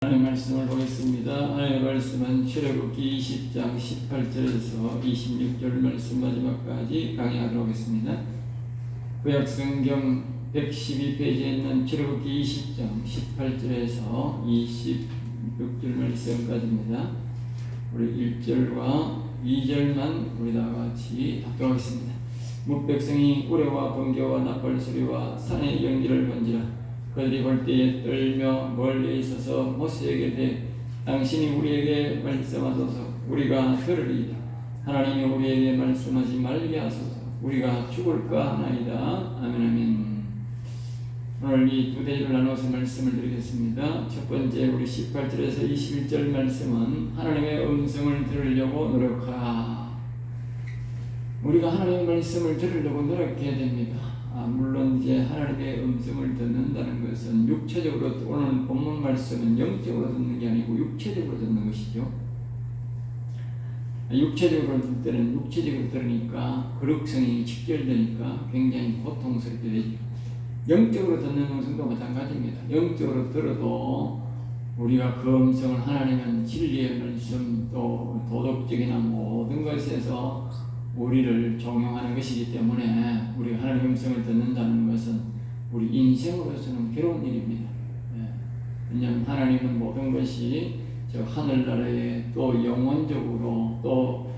하나님의 말씀을 보겠습니다. 하나님의 말씀은 출애굽기 20장 18절에서 26절 말씀 마지막까지 강의하도록 하겠습니다. 구약성경 112페이지에 있는 출애굽기 20장 18절에서 26절 말씀까지입니다. 우리 1절과 2절만 우리 다 같이 합독하겠습니다. 뭇백성이 우레와 번개와 나팔 소리와 산의 연기를 번지라. 그들이 볼 때에 떨며 멀리 있어서 모세에게 이르되 당신이 우리에게 말씀하소서 우리가 들으리이다. 하나님이 우리에게 말씀하지 말게 하소서 우리가 죽을까 하나이다. 아멘 아멘. 오늘 이 두 대를 나눠서 말씀을 드리겠습니다. 첫 번째 우리 18절에서 21절 말씀은 하나님의 음성을 들으려고 노력하라. 우리가 하나님의 말씀을 들으려고 노력해야 됩니다. 물론 이제 하나님의 음성을 듣는다는 것은 육체적으로, 오늘 본문 말씀은 영적으로 듣는 게 아니고 육체적으로 듣는 것이죠. 육체적으로 듣을 때는 육체적으로 들으니까 거룩성이 직결되니까 굉장히 고통스럽게 되죠. 영적으로 듣는 음성도 마찬가지입니다. 영적으로 들어도 우리가 그 음성을 하나님은 진리의 말씀 또 도덕적이나 모든 것에서 우리를 종용하는 것이기 때문에 우리가 하나님의 음성을 듣는다는 것은 우리 인생으로서는 괴로운 일입니다. 왜냐하면 하나님은 모든 것이 저 하늘나라에 또 영원적으로 또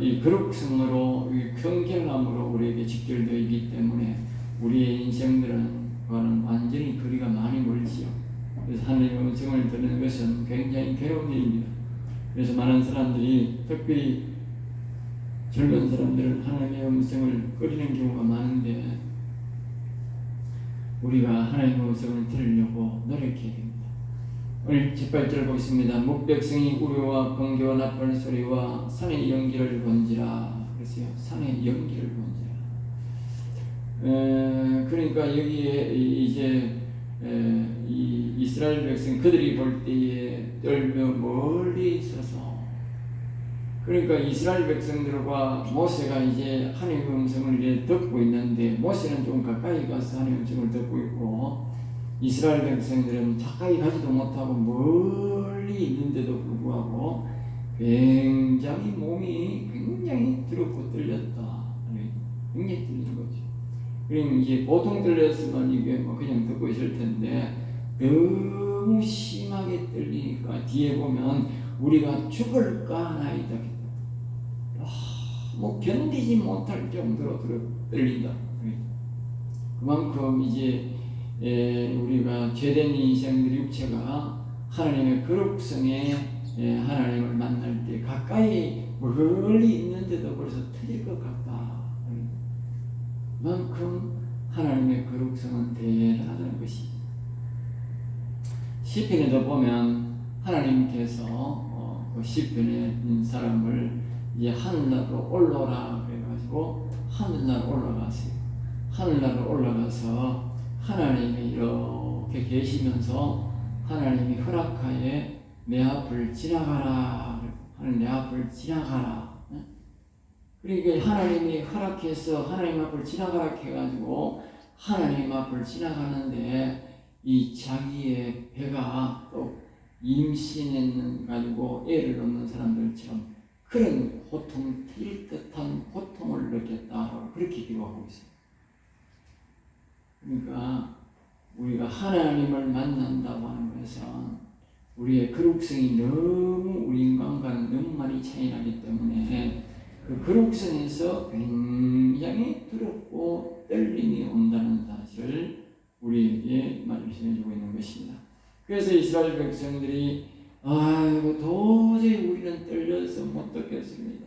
이 거룩성으로 이 경결함으로 우리에게 직결되어 있기 때문에 우리의 인생들은 그와는 완전히 거리가 많이 멀지요. 그래서 하나님의 음성을 듣는 것은 굉장히 괴로운 일입니다. 그래서 많은 사람들이 특별히 젊은 사람들은 하나님의 음성을 꺼리는 경우가 많은데 우리가 하나님의 음성을 들으려고 노력해야 됩니다. 오늘 18절 보겠습니다. 뭇백성이 우레와 번개와 나팔 소리와 산의 연기를 번지라. 그랬어요. 산의 연기를 번지라. 그러니까 여기에 이제 이 이스라엘 백성 그들이 볼 때에 떨며 멀리 있어서, 그러니까 이스라엘 백성들과 모세가 이제 하나님의 음성을 이제 듣고 있는데 모세는 좀 가까이 가서 하나님의 음성을 듣고 있고 이스라엘 백성들은 가까이 가지도 못하고 멀리 있는데도 불구하고 굉장히 몸이 굉장히 두렵고 떨렸다. 굉장히 떨리는 거죠. 그러면 이제 보통 떨렸으면 이게 뭐 그냥 듣고 있을 텐데 너무 심하게 떨리니까 뒤에 보면 우리가 죽을까 하나이다. 견디지 못할 정도로 떨린다. 그만큼 이제 우리가 죄된 인생들 육체가 하나님의 거룩성에 하나님을 만날 때 가까이 멀리 있는데도 벌써 터질 것 같다. 그만큼 하나님의 거룩성은 대단하다는 것이. 시편에도 보면 하나님께서 그 시편에 있는 사람을 이제 하늘나라로 올라오라 그래가지고 하늘나라로 올라갔어요. 하늘나라로 올라가서 하나님이 이렇게 계시면서 하나님이 허락하에 내 앞을 지나가라. 하늘 내 앞을 지나가라. 그러니까 하나님이 허락해서 하나님 앞을 지나가라 해가지고 하나님 앞을 지나가는데 이 자기의 배가 또 임신해 가지고 애를 낳는 사람들처럼 그런 고통, 틀 듯한 고통을 느꼈다. 그렇게 기록하고 있어요. 그러니까 우리가 하나님을 만난다고 하는 것은 우리의 거룩성이 너무 우리 인간과는 너무 많이 차이 나기 때문에 그 거룩성에서 굉장히 두렵고 떨림이 온다는 사실을 우리에게 말씀해주고 있는 것입니다. 그래서 이스라엘 백성들이 도저히 우리는 떨려서 못 듣겠습니다.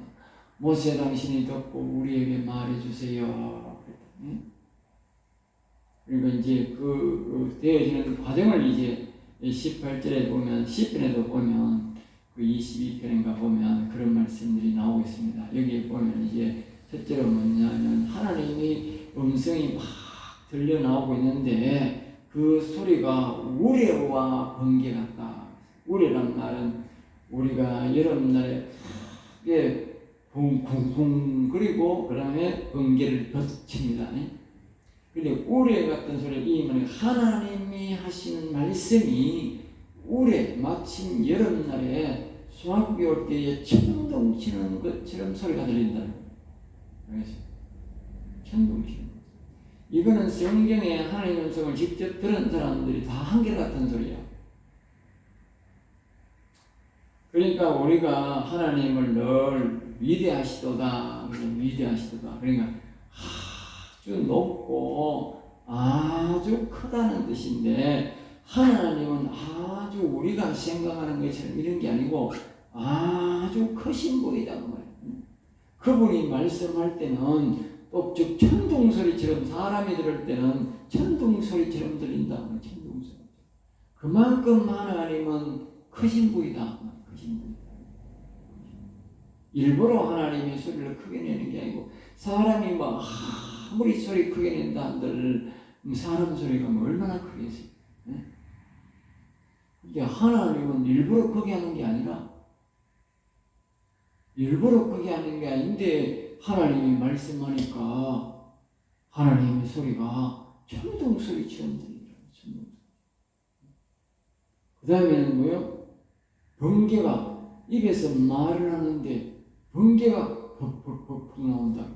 모세 당신이 듣고 우리에게 말해주세요. 그러니까 이제 그 되어지는 과정을 이제 18절에 보면 시편에도 보면 그 22편인가 보면 그런 말씀들이 나오고 있습니다. 여기에 보면 이제 첫째로 뭐냐면 하나님이 음성이 막 들려 나오고 있는데 그 소리가 우레와 번개 같다. 우레란 말은 우리가 여름날에 크게 쿵쿵쿵 그리고 그 다음에 번개를 덧칩니다. 근데 우레 같은 소리, 이 말은 하나님이 하시는 말씀이 올해 마침 여름날에 소나기 올 때에 천둥 치는 것처럼 소리가 들린다는 거예요. 알겠어요? 천둥 치는 것. 이거는 성경에 하나님의 음성을 직접 들은 사람들이 다 한결같은 소리야. 그러니까 우리가 하나님을 늘 위대하시도다, 위대하시도다. 그러니까 아주 높고 아주 크다는 뜻인데, 하나님은 아주 우리가 생각하는 것처럼 이런 게 아니고 아주 크신 분이다 그 말이에요. 그분이 말씀할 때는 또 즉 천둥소리처럼, 사람이 들을 때는 천둥소리처럼 들린다. 천둥소리. 그만큼 하나님은 크신 분이다. 크신 분이다. 일부러 하나님이 소리를 크게 내는 게 아니고, 사람이 막 아무리 소리 크게 낸다 한들 사람 소리가 얼마나 크겠어요. 이게 하나님은 일부러 크게 하는 게 아니라, 일부러 크게 하는 게 아닌데 하나님이 말씀하니까 하나님의 소리가 천둥소리처럼 들리더라고요. 그 다음에는 뭐요? 번개가, 입에서 말을 하는데 번개가 퍽퍽퍽 나온다.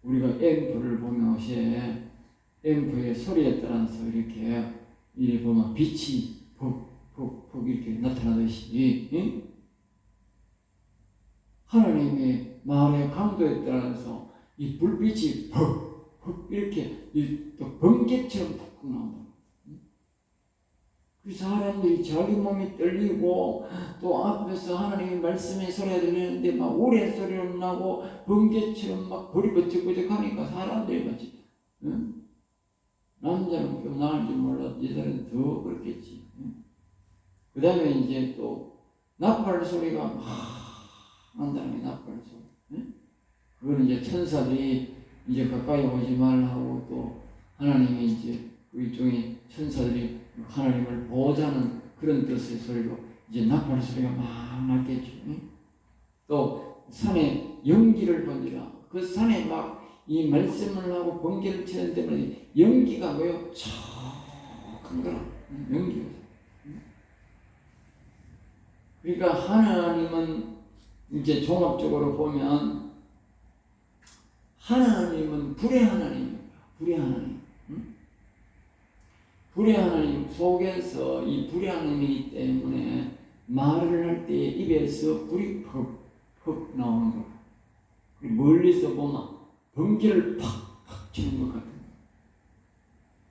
우리가 앰프를 보면 어제 앰프의 소리에 따라서 이렇게 보면 빛이 퍽퍽퍽 이렇게 나타나듯이, 하나님의 말의 강도에 따라서 이 불빛이 퍽퍽 이렇게 또 번개처럼 푹 나온다. 그 사람들이 자기 몸이 떨리고, 또 앞에서 하나님의 말씀의 소리가 들리는데 막 오래 소리는 나고 번개처럼 막 불이 버쩍버쩍 하니까 사람들이 같이, 남자는 좀 나을지 몰라도 여자는 더 그렇겠지. 그 다음에 이제 또 나팔 소리가 막 난다는 게 나팔 소리. 그거는 이제 천사들이 이제 가까이 오지 말라고, 또 하나님이 이제 그 일종의 천사들이 하나님을 보호자는 그런 뜻의 소리로 이제 나팔 소리가 막 났겠죠. 또 산에 연기를 번지라. 그 산에 막 이 말씀을 하고 번개를 치는 때문에 연기가 뭐요? 촉한 거라. 연기가. 그러니까 하나님은 이제 종합적으로 보면 하나님은 불의 하나님입니다. 불의 하나님. 불의 하나님 속에서 이 불의 하나님이기 때문에 말을 할 때 입에서 불이 퍽퍽 나오는 거예요. 멀리서 보면 번개를 팍팍 치는 것 같아요.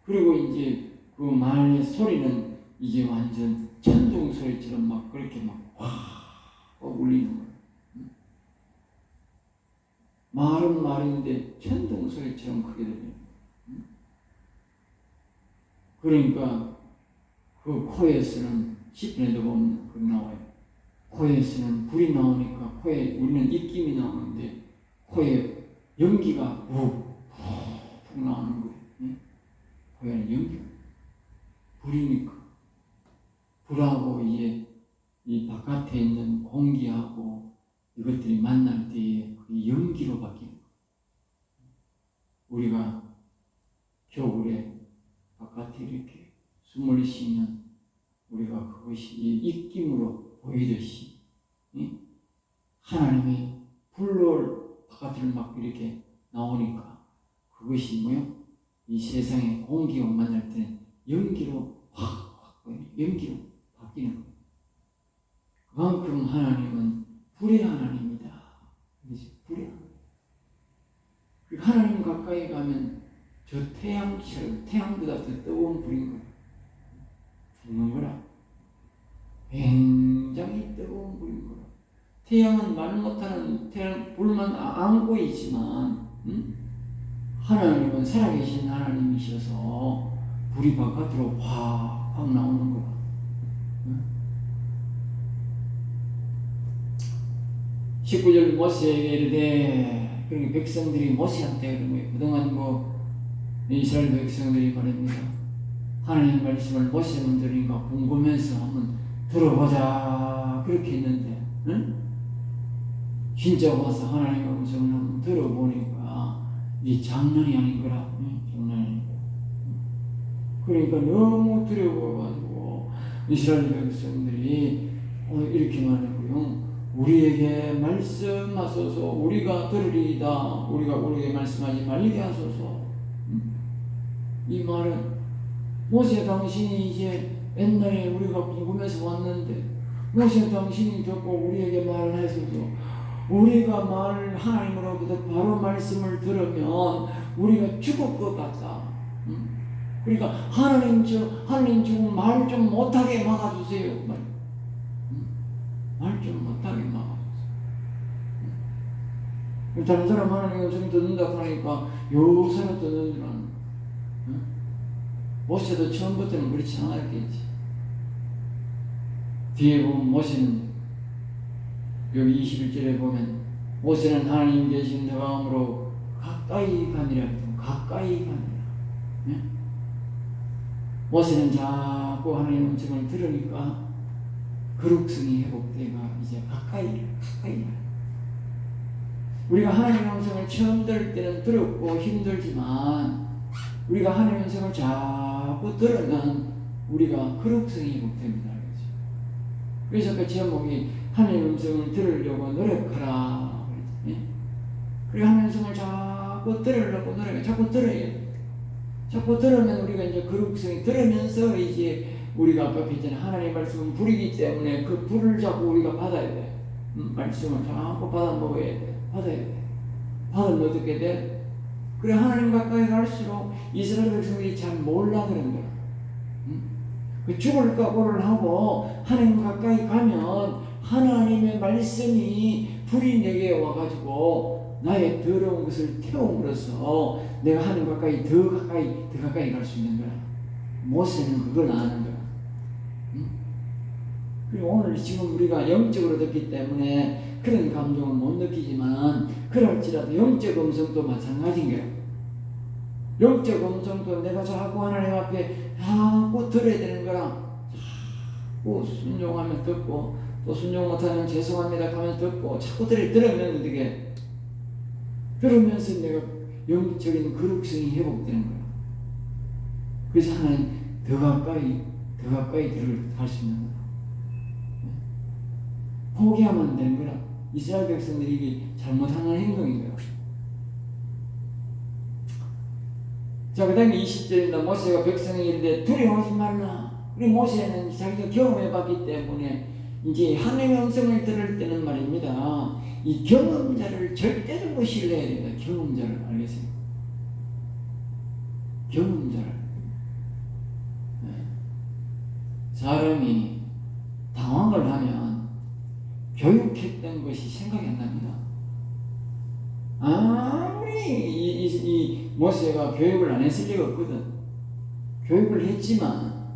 그리고 이제 그 말의 소리는 이제 완전 천둥 소리처럼 막 그렇게 막 울리는 거예요. 말은 말인데 천둥 소리처럼 크게 들려요. 그러니까 그 코에서는 시편에도 보면 그 나와요. 코에서는 불이 나오니까 코에 우리는 입김이 나오는데 코에 연기가 푹 나오는 거예요. 코에는 연기가 불이니까, 불하고 이제 이 바깥에 있는 공기하고 이것들이 만날 때에 그 연기로 바뀌는 거예요. 우리가 겨울에 바깥에 이렇게 숨을 쉬면 우리가 그것이 입김으로 보이듯이, 하나님의 불로 바깥을 막 이렇게 나오니까 그것이 뭐요? 이 세상의 공기와 만날 때는 연기로 확 연기로 바뀌는 거예요. 그만큼 하나님은 불의 하나님이다. 불의 하나님. 하나님 가까이 가면 저 태양처럼, 태양보다 더 뜨거운 불인 거야. 죽는 거라. 굉장히 뜨거운 불인 거라. 태양은 말 못하는 태양 불만 안 보이지만, 하나님은 살아계신 하나님이셔서 불이 바깥으로 확 나오는 거라. 19절 모세에게 이르되, 그러니까 백성들이 모세한테 그런 거예요. 그동안 이스라엘 백성들이 말합니다. 하나님 말씀을 모세만 들으니까 궁금해서 한번 들어보자 그렇게 했는데, 진짜 와서 하나님의 음성을 한번 들어보니까 이 장난이 아닌 거라. 장난이 아닌 거라. 그러니까 너무 두려워가지고 이스라엘 백성들이 이렇게 말하고요. 우리에게 말씀하소서. 우리가 들으리이다. 우리에게 말씀하지 말게 하소서. 이 말은 모세 당신이 이제 옛날에 우리가 궁금해서 왔는데 모세 당신이 듣고 우리에게 말을 하소서. 우리가 하나님으로부터 바로 말씀을 들으면 우리가 죽을 것 같다. 그러니까 하나님 좀 말 좀 못하게 막아주세요. 말 좀 못하게 막아주세요. 다른 사람 하나님 음성 듣는다 그러니까 요새는 듣는 줄 아는. 모세도 처음부터는 그렇지 않았겠지. 뒤에 보면 모세는 여기 21절에 보면 모세는 하나님 계신 다가옴으로 가까이 가니라. 가까이 가니라. 네? 모세는 자꾸 하나님 음성을 들으니까 거룩성이 회복되가 이제 가까이 우리가 하나님 음성을 처음 들을 때는 두렵고 힘들지만 우리가 하나님 음성을 자꾸 들으면 우리가 거룩성이 회복됩니다. 그래서 그 제목이 하나님 음성을 들으려고 노력하라. 그리고 하나님 음성을 자꾸 들으려고 노력해. 자꾸 들어야 돼. 자꾸 들으면 우리가 이제 거룩성이 들으면서 이제 우리가 아까 했잖아요. 하나님 말씀은 불이기 때문에 그 불을 자꾸 우리가 받아야 돼. 말씀을 자꾸 받아 먹어야 돼. 받아야 돼. 받으면 어떻게 돼? 그래 하나님 가까이 갈수록 이스라엘 백성들이 잘 몰라 그런 거야. 그 죽을 각오를 하고 하나님 가까이 가면 하나님의 말씀이 불이 내게 와가지고 나의 더러운 것을 태움으로써 내가 하나님 가까이 더 가까이 갈 수 있는 거야. 모세는 그걸 아는 거야. 그리고 오늘 지금 우리가 영적으로 듣기 때문에 그런 감정을 못 느끼지만 그럴지라도 영적 음성도 마찬가지인 거야. 영적 음성도 내가 자꾸 하나님 앞에 자꾸 들어야 되는 거라. 자꾸 순종하면 듣고 또 순종 못하면 죄송합니다 하면 듣고 자꾸 들으면 어떻게 들으면서 내가 영적인 거룩성이 회복되는 거야. 그래서 하나님 더 가까이 갈 수 있는 거야. 포기하면 안 되는 거라. 이스라엘 백성들이 이게 잘못하는 행동인 거야. 자, 그 다음에 20절입니다. 모세가 백성에게 이르되 두려워하지 말라. 우리 모세는 자기가 경험해봤기 때문에 이제 하나님의 음성을 들을 때는 말입니다. 이 경험자를 절대적으로 신뢰해야 됩니다. 경험자를 알겠어요? 경험자를. 네. 사람이 당황을 하면 교육했던 것이 생각이 안 납니다. 아무리 이 모세가 교육을 안 했을 리가 없거든. 교육을 했지만,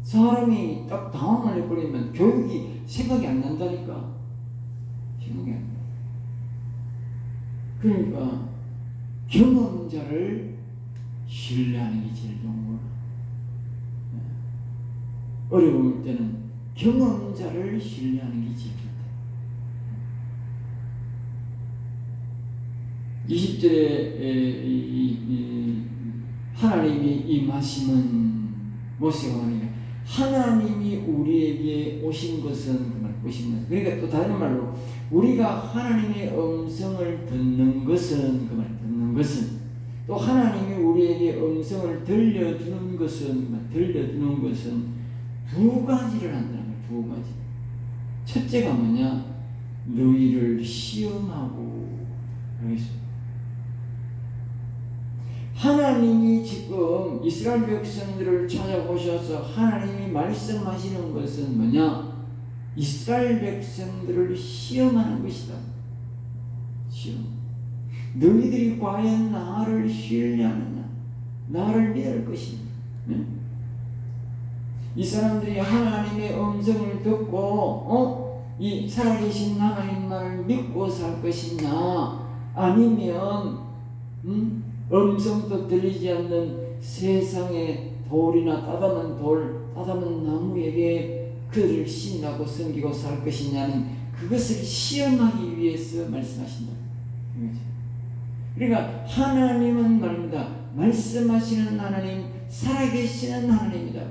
사람이 딱 당황을 해버리면 교육이 생각이 안 난다니까. 생각이 안 나. 그러니까 경험자를 신뢰하는 게 제일 좋은 거야. 어려울 때는 경험자를 신뢰하는 게 제일 좋다. 20절에 하나님이 임하심은 모세가 하니까 하나님이 우리에게 오신 것은 오신 것은 그러니까 또 다른 말로 우리가 하나님의 음성을 듣는 것은 듣는 것은 또 하나님이 우리에게 음성을 들려주는 것은 두 가지를 한다는 거예요. 두 가지. 첫째가 뭐냐? 너희를 시험하고 그러겠습니다. 하나님이 지금 이스라엘 백성들을 찾아보셔서 하나님이 말씀하시는 것은 뭐냐? 이스라엘 백성들을 시험하는 것이다. 시험. 너희들이 과연 나를 신뢰하느냐? 나를 믿을 것이냐? 네? 이 사람들이 하나님의 음성을 듣고 이 살아계신 하나님 말을 믿고 살 것이냐? 아니면 음성도 들리지 않는 세상의 돌이나 따담은 나무에게 그를 신하고 섬기고 살 것이냐는 그것을 시험하기 위해서 말씀하신다. 그러니까 하나님은 말입니다. 말씀하시는 하나님, 살아계시는 하나님이다.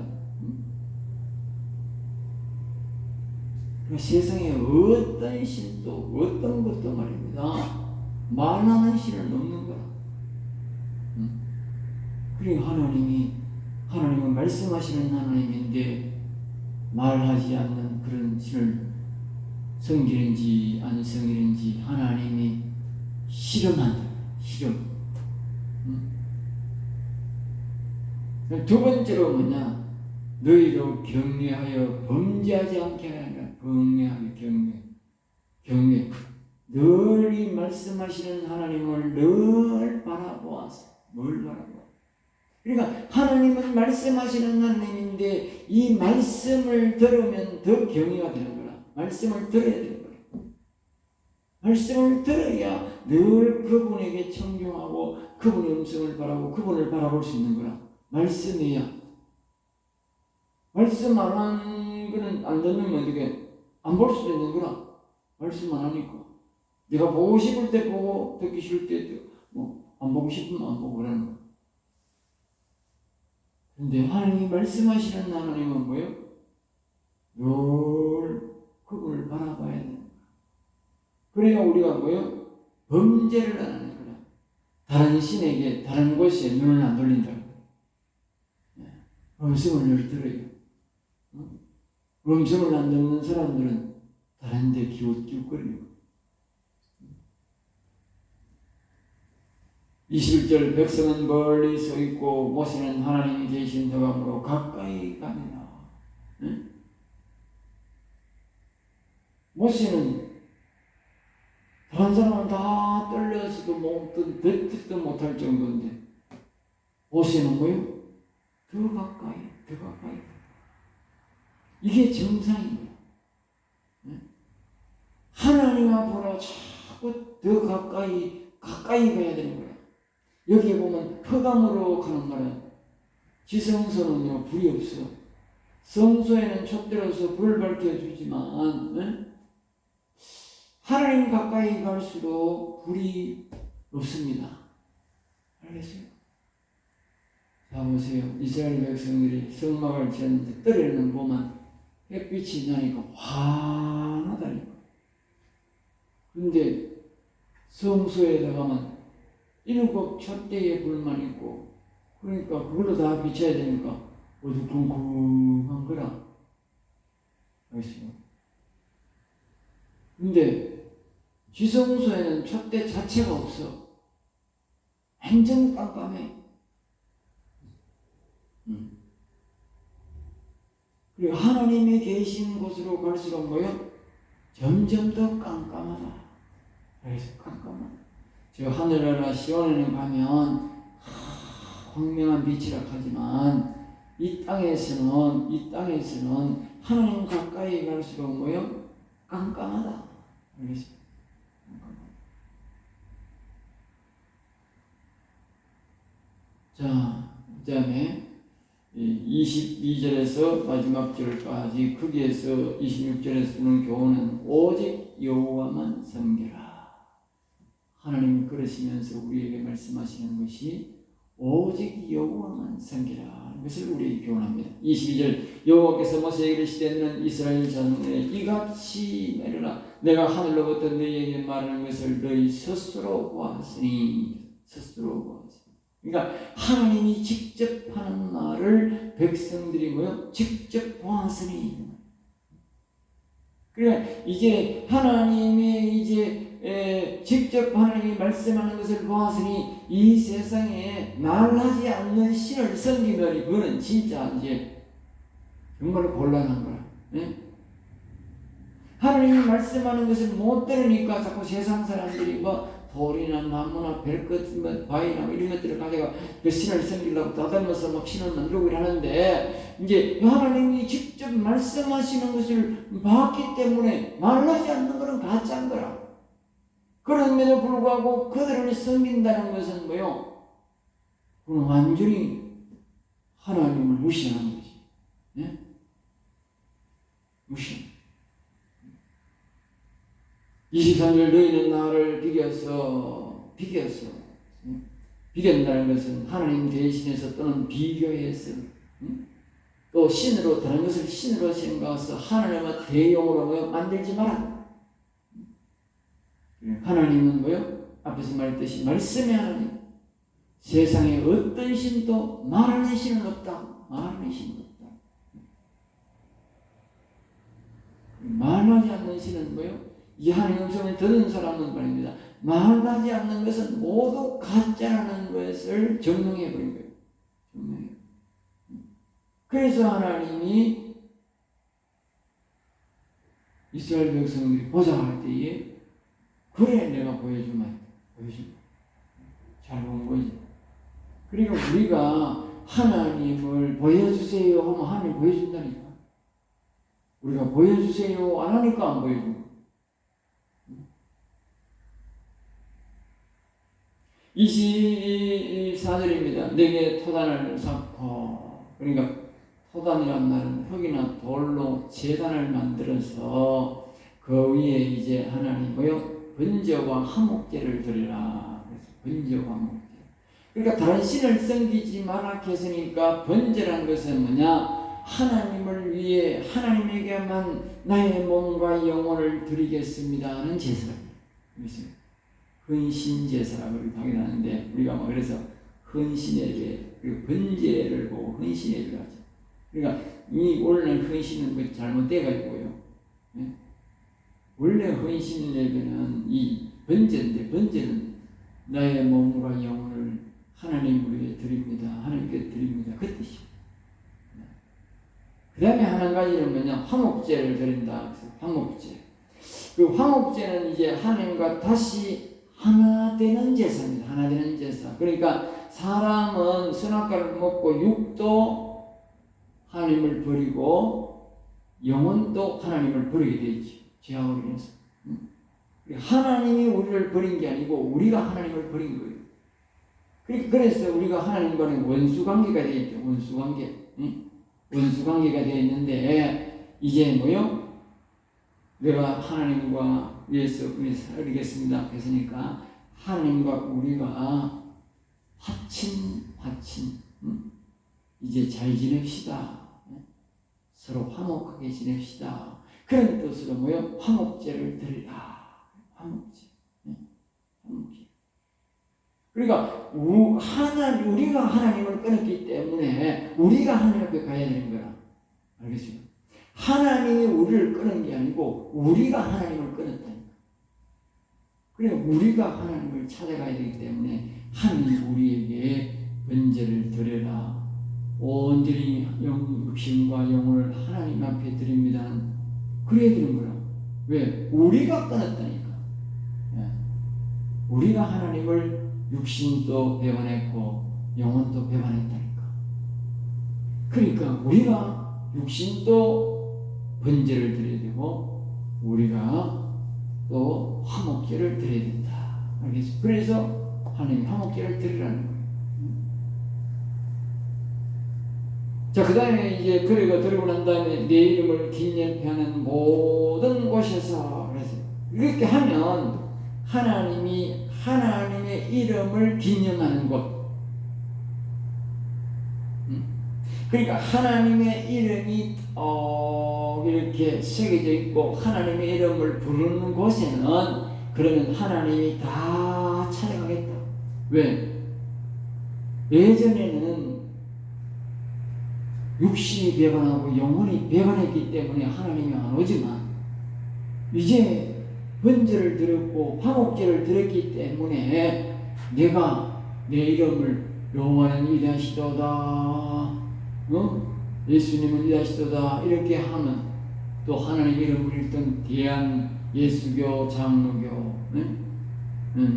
그 세상에 어떤 신도 어떤 것도 말입니다. 말하는 신은 없는 거라. 그리고 하나님은 말씀하시는 하나님인데 말하지 않는 그런 신을 섬기는지 안 섬기는지 하나님이 실험한다. 실험. 두 번째로 뭐냐? 너희도 경외하여 범죄하지 않게 하라. 경외하여 경외. 늘 이 말씀하시는 하나님을 늘 바라보았어. 뭘 바라보아? 그러니까 하나님은 말씀하시는 하나님인데 이 말씀을 들으면 더 경외가 되는 거라. 말씀을 들어야 되는 거라. 말씀을 들어야 늘 그분에게 청종하고 그분의 음성을 바라고 그분을 바라볼 수 있는 거라. 말씀이야. 말씀 안 하는 거는 안 듣는 어떻게 안 볼 수도 있는 거라. 말씀 안 하니까. 내가 보고 싶을 때 보고 듣기 싫을 때 뭐 안 보고 싶으면 안 보고 그러는 거야. 근데 하나님이 말씀하시는 하나님은 뭐예요? 늘 그분을 바라봐야 되는 거야. 그러니까 우리가 뭐예요? 범죄를 안 하는 거야. 다른 신에게 다른 곳에 눈을 안 돌린다. 음성을 늘 들어요. 음성을 안 듣는 사람들은 다른 데 기웃기웃거리고. 21절 백성은 멀리 서 있고 모세는 하나님이 계신 덕암으로 가까이 가니라. 모세는 다른 사람은 다 떨려서도 듣지도 못할 정도인데 모세는 뭐예요? 더 가까이. 이게 정상입니다. 하나님 앞으로 자꾸 더 가까이 가야 되는 거예요. 여기에 보면 흑암으로 가는 말은 지성소는요 불이 없어. 성소에는 촛대로서 불을 밝혀주지만 하나님 가까이 갈수록 불이 없습니다. 알겠어요? 자 보세요. 이스라엘 백성들이 성막을 지었는데 떨어지는 보면 햇빛이 나니까 환하다니까. 근데 성소에 들어가면 7 촛대의 불만 있고 그러니까 그걸로 다 비춰야 되니까 어두컴컴한 거라. 알겠어요? 근데 지성소에는 촛대 자체가 없어. 완전 깜깜해. 그리고 하나님이 계신 곳으로 갈수록 뭐요? 점점 더 깜깜하다. 그래서 깜깜하다. 저 하늘나라 시온에는 가면 광명한 빛이라 하지만 이 땅에서는 하나님 가까이 갈수록 뭐요? 깜깜하다. 알겠어요? 자, 그 다음에 22절에서 마지막 절까지 거기에서 26절에서는 교훈은 오직 여호와만 섬기라. 하나님이 그러시면서 우리에게 말씀하시는 것이 오직 여호와만 섬기라. 이것을 우리에게 교훈합니다. 22절 여호와께서 모세에게 이르시되 너는 이스라엘 자손에게 이같이 말하라. 내가 하늘로부터 너희에게 말하는 것을 너희 스스로 보았으니. 그러니까 하나님이 직접 하는 말을 백성들이 뭐요? 직접 보았으니. 그러니까 이제 하나님이 직접 하나님이 말씀하는 것을 보았으니 이 세상에 말하지 않는 신을 섬기면 그거는 진짜 이제 정말 곤란한 거야. 네? 하나님이 말씀하는 것을 못 들으니까 자꾸 세상 사람들이 뭐 돌이나 나무나 별것, 바위나 이런 것들을 가져가 그 신을 섬기려고 다듬어서 막 신을 만들고 하는데 이제 하나님이 직접 말씀하시는 것을 봤기 때문에 말하지 않는 것은 가짜인 거라. 그럼에도 불구하고 그들을 섬긴다는 것은 뭐요? 그건 완전히 하나님을 무시하는 거지. 네? 무시. 23절 너희는 나를 비겼다는 것은 하나님 대신해서 또는 비교해서 또 신으로 다른 것을 신으로 생각해서 하나님과 대용으로 뭐요? 만들지 마라. 하나님은 뭐요? 앞에서 말했듯이 말씀의 하나님. 세상에 어떤 신도 말하는 신은 없다. 말하는 신은 없다. 말하지 않는 신은 뭐요? 이 하나님의 음성을 듣는 사람은 말입니다. 말하지 않는 것은 모두 가짜라는 것을 증명해 버린 거예요. 증명해. 그래서 하나님이 이스라엘 백성들이 보자 할 때에 그래 내가 보여주마. 잘 본 거지. 그리고 우리가 하나님을 보여주세요 하면 하나님 보여준다니까. 우리가 보여주세요 안 하니까 안 보여주고. 24절입니다. 내게 토단을 쌓고, 그러니까 토단이란 말은 흙이나 돌로 제단을 만들어서 그 위에 이제 하나님 뭐요? 번제와 화목제를 드리라. 그래서 번제와 화목제. 그러니까 다른 신을 섬기지 마라 했으니까 번제란 것은 뭐냐? 하나님을 위해 하나님에게만 나의 몸과 영혼을 드리겠습니다 하는 제사입니다. 헌신제사라고 하는데 우리가 뭐 그래서 헌신예배 그리고 번제를 보고 헌신예배를 하죠. 그러니까 이 오늘날 헌신은 그 잘못돼가지고요. 네? 원래 헌신예배는 이 번제인데 번제는 나의 몸과 영혼을 하나님을 위해 드립니다. 하나님께 드립니다. 그 뜻이에요. 그 다음에 한 가지는 뭐냐? 화목제를 드린다. 화목제. 그 화목제는 이제 하나님과 다시 하나 되는 제사입니다. 하나 되는 제사. 그러니까 사람은 선악과를 먹고 육도 하나님을 버리고 영혼도 하나님을 버리게 되지. 죄악으로 인해서. 하나님이 우리를 버린 게 아니고 우리가 하나님을 버린 거예요. 그래서 우리가 하나님과는 원수관계가 되어 있죠. 원수관계. 원수관계가 되어 있는데 이제 뭐요? 내가 하나님과 위해서 살겠습니다. 그랬으니까 하나님과 우리가 화친 이제 잘 지냅시다. 서로 화목하게 지냅시다. 그런 뜻으로 뭐요? 화목제를 드리라. 화목제. 화목제. 그러니까 우리가 하나님을 끊었기 때문에 우리가 하나님 앞에 가야 되는 거야. 알겠습니까? 하나님이 우리를 끊은 게 아니고 우리가 하나님을 끊었다니까. 그래 우리가 하나님을 찾아가야 되기 때문에 하나님 우리에게 번제를 드려라. 온전히 육신과 영혼을 하나님 앞에 드립니다. 그래야 되는 거야. 왜? 우리가 끊었다니까. 우리가 하나님을 육신도 배반했고 영혼도 배반했다니까. 그러니까 우리가 육신도 번제를 드려야 되고 우리가 또 화목제를 드려야 된다. 알겠죠? 그래서 하나님 화목제를 드리라는 거예요. 자, 그 다음에 이제 그리고 드리고 난 다음에 내 이름을 기념하는 모든 곳에서 그래서 이렇게 하면 하나님이 하나님의 이름을 기념하는 곳. 그러니까 하나님의 이름이 이렇게 새겨져 있고 하나님의 이름을 부르는 곳에는 그러면 하나님이 다 찾아가겠다. 왜? 예전에는 육신이 배반하고 영혼이 배반했기 때문에 하나님이 안 오지만 이제 번제를 드렸고 화목제를 드렸기 때문에 내가 내 이름을 여호와는 위대하시도다, 예수님은 위대하시도다 이렇게 하면 또 하나님 이름을 읽던 대한 예수교 장로교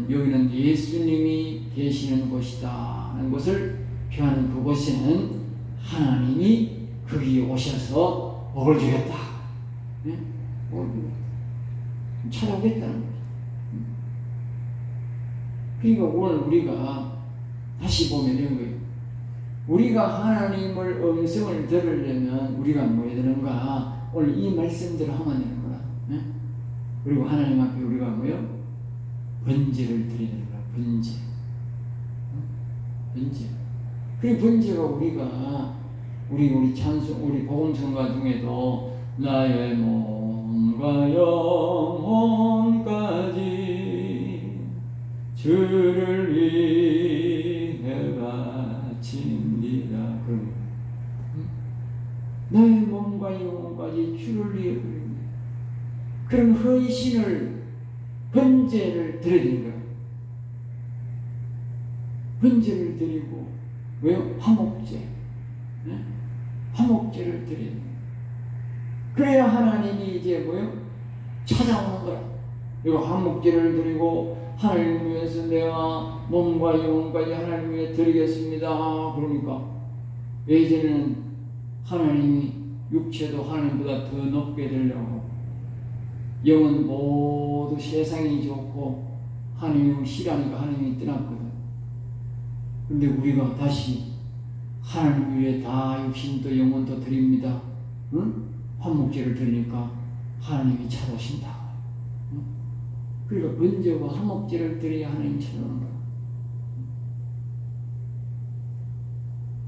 여기는 예수님이 계시는 곳이다 하는 것을 표하는 그곳에는 하나님이 거기에 오셔서 복을 주겠다. 찾아오겠다는 거죠. 그러니까 오늘 우리가 다시 보면 이런 거예요. 우리가 하나님을 음성을 들으려면 우리가 뭐 해야 되는가? 오늘 이 말씀대로 하면 되는 거라. 그리고 하나님 앞에 우리가 뭐요? 번제를 드리는 거라. 번제. 번제. 그 번제가 우리가 우리 찬송, 우리 복음성가 중에도 나의 몸과 영혼까지 주를 위해 바칩니다. 그런 거. 나의 몸과 영혼까지 주를 위해 드립니다. 그런 헌신을, 번제를 드리는 거예요. 번제를 드리고, 왜요? 화목제. 네? 화목제를 드리는 거예요. 그래야 하나님이 이제 뭐요? 찾아오는 거야. 이거 화목제를 드리고, 하나님 위해서 내가 몸과 영혼까지 하나님 위해 드리겠습니다. 그러니까, 예전에는 하나님이 육체도 하나님보다 더 높게 되려고 하고, 영은 모두 세상이 좋고 하나님이 싫어하니까 하나님이 떠났거든. 근데 우리가 다시 하나님 위해 다 육신도 영혼도 드립니다. 응? 화목제를 드리니까 하나님이 찾아오신다. 응? 그러니까 번제와 화목제를 드려야 하나님이 찾아오는 거야.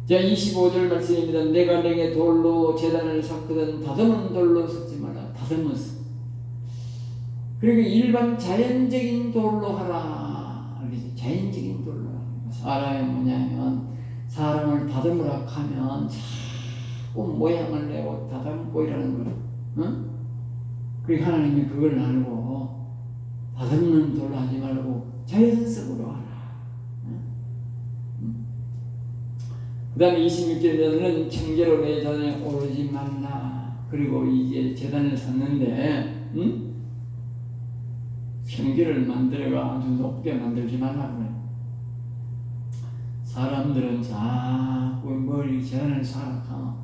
자, 25절 말씀입니다. 내가 내게 돌로 제단을 샀거든 다듬은 돌로 섞지 마라. 다듬었어. 그리고 일반 자연적인 돌로 하라. 자연적인 돌로 하라. 사람이 뭐냐면 사람을 다듬으라 하면 자꾸 모양을 내고 다듬고 이러는 거야. 응? 그리고 하나님이 그걸 알고 다듬는 돌로 하지 말고 자연적으로 하라. 그 다음에 26절에는 청계로 내 재단에 오르지 말라. 그리고 이제 재단을 샀는데 청계를 만들어가 아주 높게 만들지 말라고. 사람들은 자꾸 머리 재단을 사락하면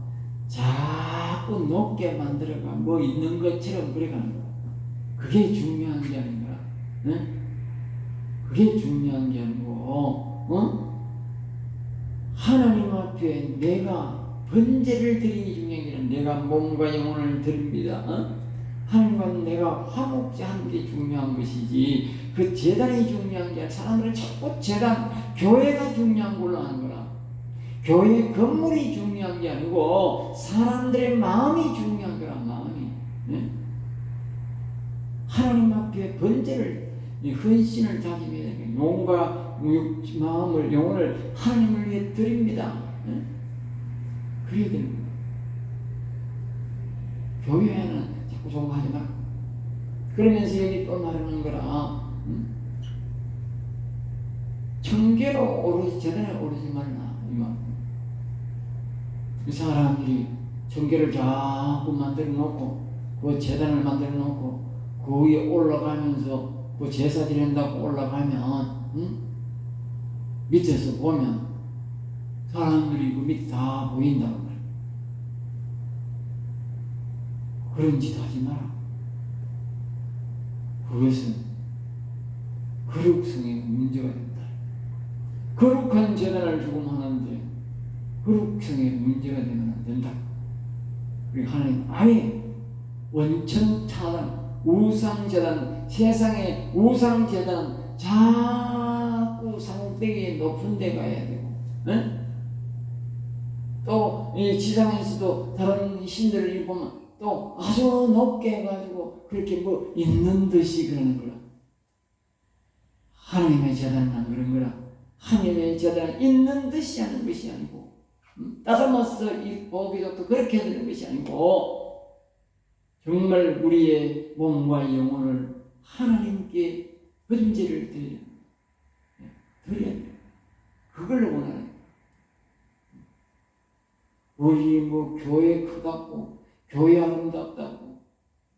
자꾸 높게 만들어가 뭐 있는 것처럼 그래가는 거야. 그게 중요한 게 아닌가? 네? 그게 중요한 게 아니고 하나님 앞에 내가 번제를 드리기 중요한 게 아니라 내가 몸과 영혼을 드립니다. 하나님과 내가 화목제 하는 게 중요한 것이지 그 제단이 중요한 게 아니라 사람들은 자꾸 제단, 교회가 중요한 걸로 하는 거라. 교회 건물이 중요한 게 아니고 사람들의 마음이 중요한 거라. 마음이. 네? 하나님 앞에 번제를, 헌신을 다짐해야 되니까 용과 마음을, 영혼을 하나님을 위해 드립니다. 네? 그래야 되는 거예요. 교회에는 자꾸 좋은 거 하지 말고. 그러면서 여기 또 말하는 거라. 청계로 오르지, 재단에 오르지 말라. 이 말. 이 사람들이 청계를 자꾸 만들어 놓고, 그 재단을 만들어 놓고, 그 위에 올라가면서 그 제사 지낸다고 올라가면, 밑에서 보면 사람들이 그 밑에 다 보인다고 말이야. 그런 짓 하지 마라. 그것은 거룩성의 문제가 된다. 거룩한 재단을 주고 하는데 거룩성의 문제가 되면 안 된다. 그리고 하나님 아예 원천 차단, 우상 재단, 세상의 우상 재단 자꾸 상대기 높은 데 가야 되고, 네? 또 이 지상에서도 다른 신들을 보면 또 아주 높게 해가지고 그렇게 뭐 있는 듯이 그러는 거라. 하나님의 재단은 안 그런 거라. 하나님의 재단은 있는 듯이 하는 것이 아니고, 따듬어서 이 보기도 또 그렇게 되는 것이 아니고, 정말 우리의 몸과 영혼을 하나님께 번제를 드려야 돼. 그걸 원하는. 우리 뭐 교회 크다고, 교회 아름답다고,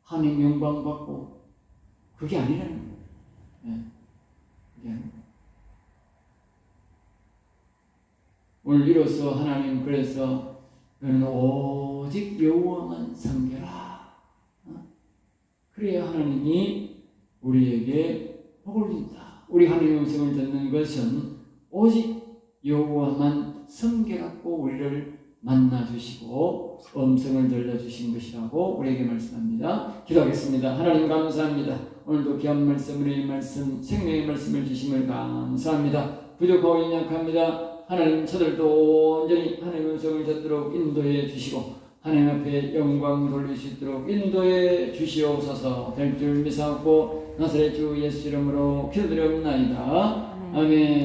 하나님 영광 받고, 그게 아니라는 거예요. 네. 그게 아니에요. 오늘 이로써 하나님 그래서 너는 오직 여호와만 섬겨라. 그래야 하나님이 우리에게 복을 준다. 우리 하나님의 음성을 듣는 것은 오직 여호와만 섬겨갖고 우리를 만나주시고 음성을 들려주신 것이라고 우리에게 말씀합니다. 기도하겠습니다. 하나님 감사합니다. 오늘도 귀한 말씀, 우리의 말씀, 생명의 말씀을 주심을 감사합니다. 부족하고 연약합니다. 하나님 저들도 온전히 하나님의 음성을 듣도록 인도해 주시고 하나님 앞에 영광 돌릴 수 있도록 인도해 주시옵소서. 될 줄 믿사옵고 나사렛 주 예수 이름으로 기도드렸나이다. 아멘.